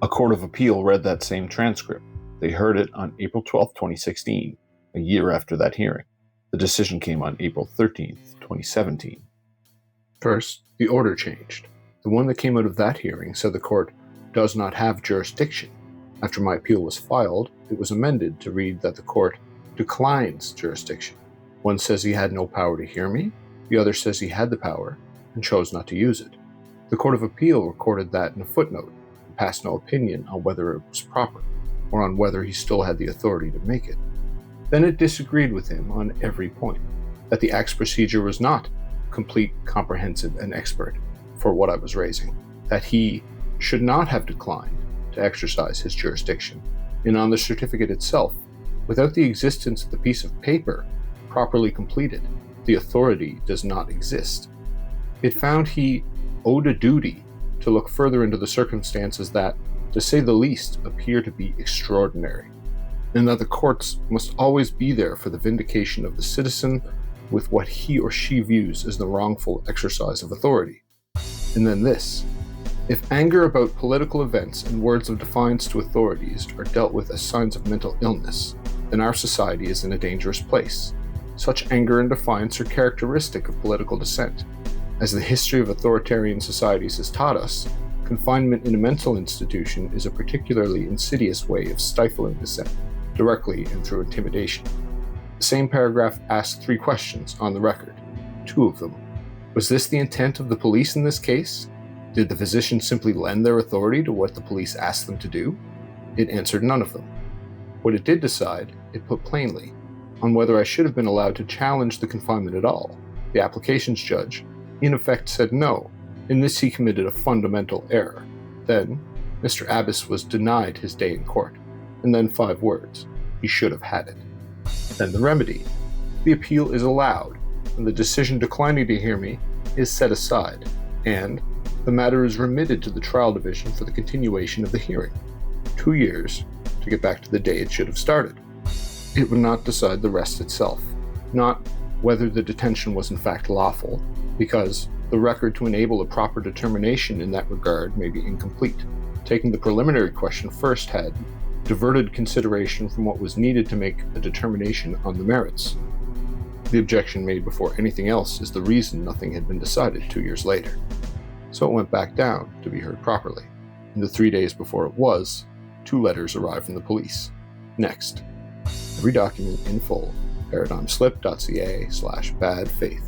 A court of appeal read that same transcript. They heard it on April 12, 2016, a year after that hearing. The decision came on April 13, 2017. First, the order changed. The one that came out of that hearing said the court does not have jurisdiction. After my appeal was filed, it was amended to read that the court declines jurisdiction. One says he had no power to hear me, the other says he had the power and chose not to use it. The Court of Appeal recorded that in a footnote and passed no opinion on whether it was proper or on whether he still had the authority to make it. Then it disagreed with him on every point, that the Act's procedure was not complete, comprehensive, and expert for what I was raising, that he should not have declined to exercise his jurisdiction, and on the certificate itself, without the existence of the piece of paper properly completed, the authority does not exist. It found he owed a duty to look further into the circumstances that, to say the least, appear to be extraordinary, and that the courts must always be there for the vindication of the citizen with what he or she views as the wrongful exercise of authority. And then this: if anger about political events and words of defiance to authorities are dealt with as signs of mental illness, then our society is in a dangerous place. Such anger and defiance are characteristic of political dissent. As the history of authoritarian societies has taught us, confinement in a mental institution is a particularly insidious way of stifling dissent, directly and through intimidation. The same paragraph asked 3 questions on the record. 2 of them: was this the intent of the police in this case? Did the physicians simply lend their authority to what the police asked them to do? It answered none of them. What it did decide, it put plainly, on whether I should have been allowed to challenge the confinement at all. The applications judge, in effect, said no. In this he committed a fundamental error. Then, Mr. Abbas was denied his day in court. And then 5 words: he should have had it. Then the remedy: the appeal is allowed, and the decision declining to hear me is set aside, and the matter is remitted to the trial division for the continuation of the hearing. 2 years to get back to the day it should have started. It would not decide the rest itself, not whether the detention was in fact lawful, because the record to enable a proper determination in that regard may be incomplete. Taking the preliminary question first had diverted consideration from what was needed to make a determination on the merits. The objection made before anything else is the reason nothing had been decided 2 years later. So it went back down to be heard properly. In the 3 days before it was, 2 letters arrived from the police. Next, every document in full, paradigmslip.ca/badfaith.